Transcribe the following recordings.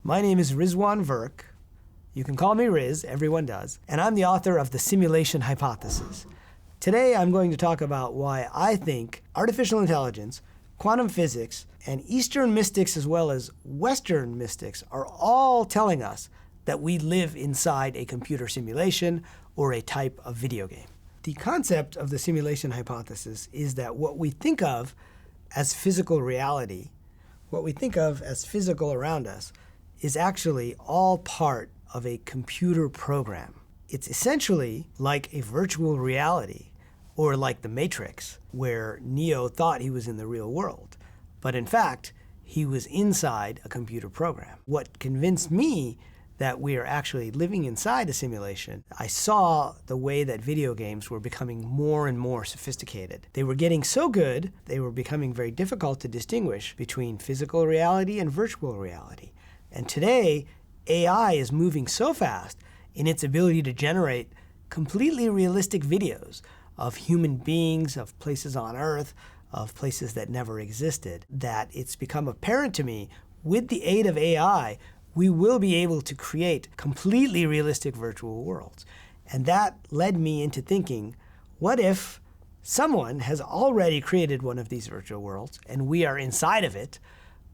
My name is Rizwan Virk. You can call me Riz, everyone does, and I'm the author of The Simulation Hypothesis. Today I'm going to talk about why I think artificial intelligence, quantum physics, and Eastern mystics as well as Western mystics are all telling us that we live inside a computer simulation or a type of video game. The concept of the simulation hypothesis is that what we think of as physical reality, what we think of as physical around us, is actually all part of a computer program. It's essentially like a virtual reality, or like the Matrix, where Neo thought he was in the real world. But in fact, he was inside a computer program. What convinced me that we are actually living inside a simulation, I saw the way that video games were becoming more and more sophisticated. They were getting so good, they were becoming very difficult to distinguish between physical reality and virtual reality. And today, AI is moving so fast in its ability to generate completely realistic videos of human beings, of places on Earth, of places that never existed, that it's become apparent to me, with the aid of AI, we will be able to create completely realistic virtual worlds. And that led me into thinking, what if someone has already created one of these virtual worlds and we are inside of it,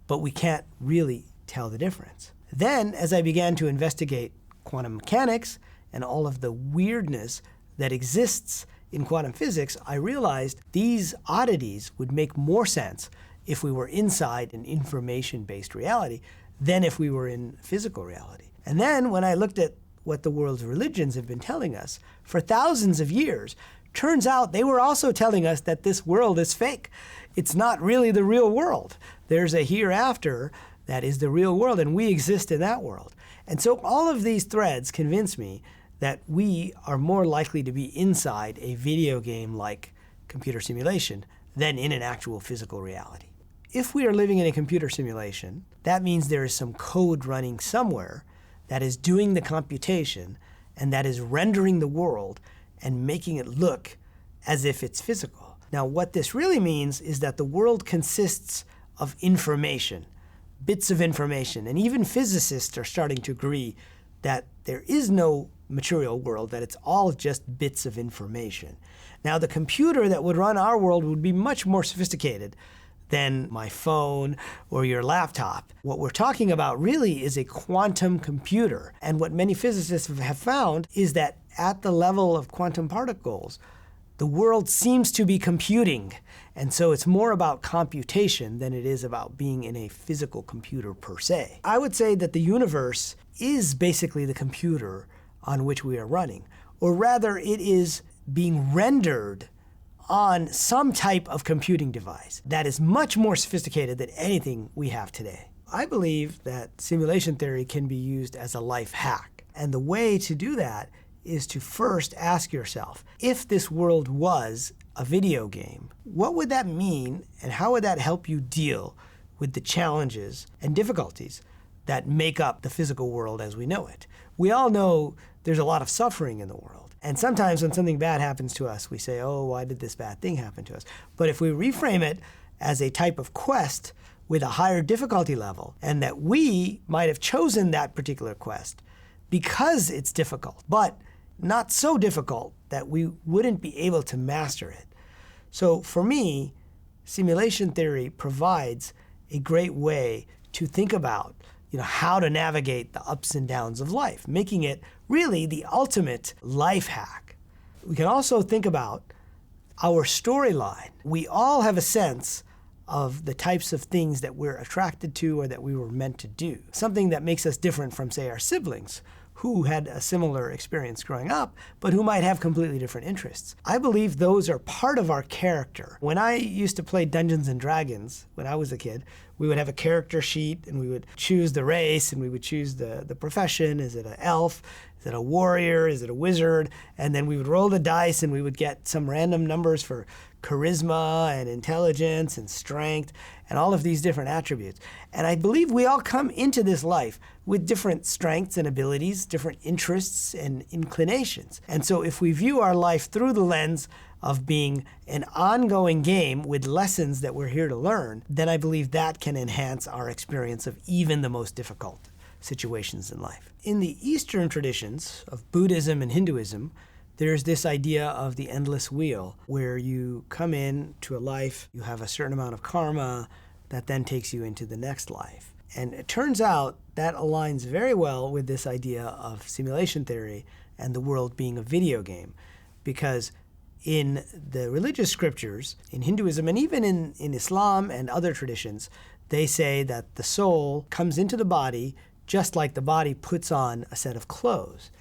but we can't really tell the difference? Then, as I began to investigate quantum mechanics and all of the weirdness that exists in quantum physics, I realized these oddities would make more sense if we were inside an information-based reality than if we were in physical reality. And then when I looked at what the world's religions have been telling us for thousands of years, turns out they were also telling us that this world is fake. It's not really the real world. There's a hereafter that is the real world, and we exist in that world. And so all of these threads convince me that we are more likely to be inside a video game like computer simulation than in an actual physical reality. If we are living in a computer simulation, that means there is some code running somewhere that is doing the computation and that is rendering the world and making it look as if it's physical. Now, what this really means is that the world consists of information, bits of information, and even physicists are starting to agree that there is no material world, that it's all just bits of information. Now, the computer that would run our world would be much more sophisticated than my phone or your laptop. What we're talking about really is a quantum computer. And what many physicists have found is that at the level of quantum particles, the world seems to be computing. And so it's more about computation than it is about being in a physical computer per se. I would say that the universe is basically the computer on which we are running, or rather it is being rendered on some type of computing device that is much more sophisticated than anything we have today. I believe that simulation theory can be used as a life hack. And the way to do that is to first ask yourself, if this world was a video game, what would that mean and how would that help you deal with the challenges and difficulties that make up the physical world as we know it? We all know there's a lot of suffering in the world. And sometimes when something bad happens to us, we say, oh, why did this bad thing happen to us? But if we reframe it as a type of quest with a higher difficulty level, and that we might have chosen that particular quest because it's difficult, but not so difficult that we wouldn't be able to master it. So for me, simulation theory provides a great way to think about how to navigate the ups and downs of life, making it really the ultimate life hack. We can also think about our storyline. We all have a sense of the types of things that we're attracted to or that we were meant to do. Something that makes us different from, say, our siblings, who had a similar experience growing up, but who might have completely different interests. I believe those are part of our character. When I used to play Dungeons and Dragons, when I was a kid, we would have a character sheet and we would choose the race and we would choose the profession. Is it an elf? Is it a warrior? Is it a wizard? And then we would roll the dice and we would get some random numbers for charisma and intelligence and strength and all of these different attributes. And I believe we all come into this life with different strengths and abilities, different interests and inclinations. And so if we view our life through the lens of being an ongoing game with lessons that we're here to learn, then I believe that can enhance our experience of even the most difficult situations in life. In the Eastern traditions of Buddhism and Hinduism, there's this idea of the endless wheel, where you come in to a life, you have a certain amount of karma that then takes you into the next life. And it turns out that aligns very well with this idea of simulation theory and the world being a video game. Because in the religious scriptures, in Hinduism and even in Islam and other traditions, they say that the soul comes into the body just like the body puts on a set of clothes.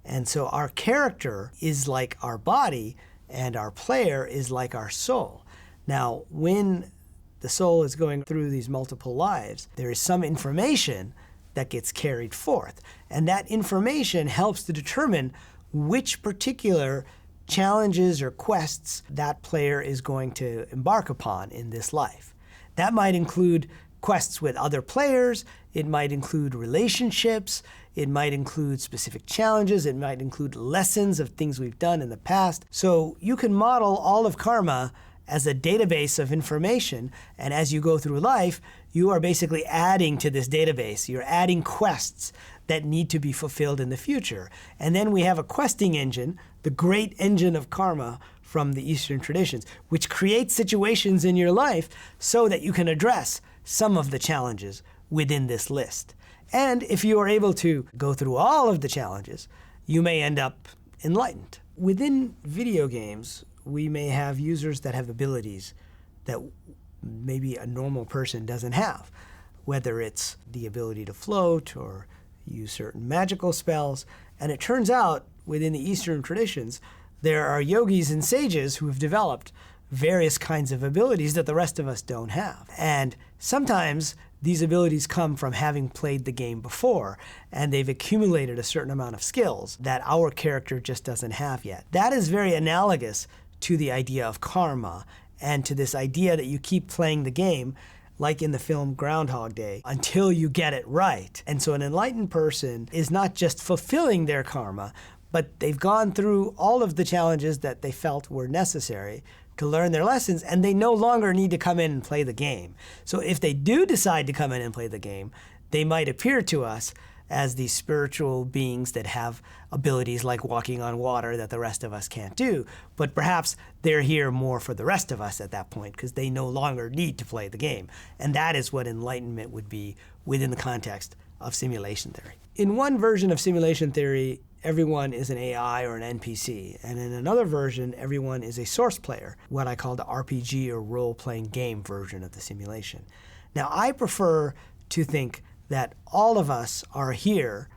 And so our character is like our body, and our player is like our soul. Now, when the soul is going through these multiple lives, there is some information that gets carried forth. And that information helps to determine which particular challenges or quests that player is going to embark upon in this life. That might include quests with other players, it might include relationships, it might include specific challenges, it might include lessons of things we've done in the past. So you can model all of karma as a database of information, and as you go through life, you are basically adding to this database. You're adding quests that need to be fulfilled in the future. And then we have a questing engine, the great engine of karma from the Eastern traditions, which creates situations in your life so that you can address some of the challenges within this list. And if you are able to go through all of the challenges, you may end up enlightened. Within video games, we may have users that have abilities that maybe a normal person doesn't have, whether it's the ability to float or use certain magical spells. And it turns out, within the Eastern traditions, there are yogis and sages who have developed various kinds of abilities that the rest of us don't have. And sometimes these abilities come from having played the game before, and they've accumulated a certain amount of skills that our character just doesn't have yet. That is very analogous to the idea of karma and to this idea that you keep playing the game, like in the film Groundhog Day, until you get it right. And so an enlightened person is not just fulfilling their karma, but they've gone through all of the challenges that they felt were necessary to learn their lessons, and they no longer need to come in and play the game. So if they do decide to come in and play the game, they might appear to us as these spiritual beings that have abilities like walking on water that the rest of us can't do. But perhaps they're here more for the rest of us at that point because they no longer need to play the game. And that is what enlightenment would be within the context of simulation theory. In one version of simulation theory, everyone is an AI or an NPC. And in another version, everyone is a source player, what I call the RPG or role-playing game version of the simulation. Now, I prefer to think that all of us are here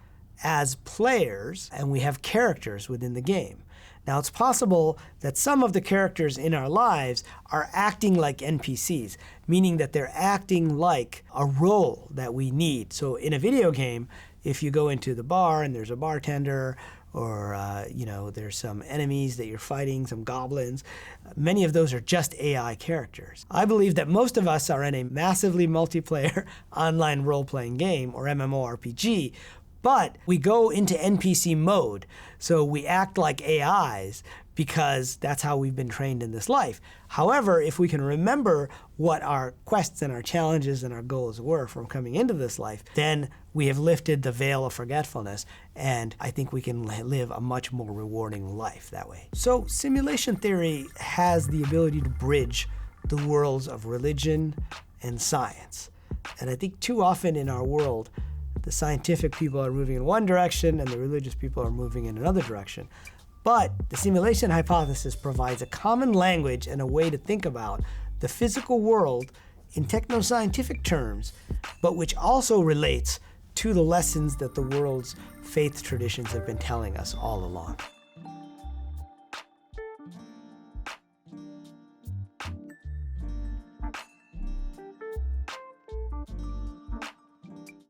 as players and we have characters within the game. Now, it's possible that some of the characters in our lives are acting like NPCs, meaning that they're acting like a role that we need. So in a video game, if you go into the bar and there's a bartender, or there's some enemies that you're fighting, some goblins, many of those are just AI characters. I believe that most of us are in a massively multiplayer online role-playing game, or MMORPG, but we go into NPC mode, so we act like AIs because that's how we've been trained in this life. However, if we can remember what our quests and our challenges and our goals were from coming into this life, then we have lifted the veil of forgetfulness, and I think we can live a much more rewarding life that way. So simulation theory has the ability to bridge the worlds of religion and science. And I think too often in our world, the scientific people are moving in one direction and the religious people are moving in another direction. But the simulation hypothesis provides a common language and a way to think about the physical world in techno-scientific terms, but which also relates to the lessons that the world's faith traditions have been telling us all along.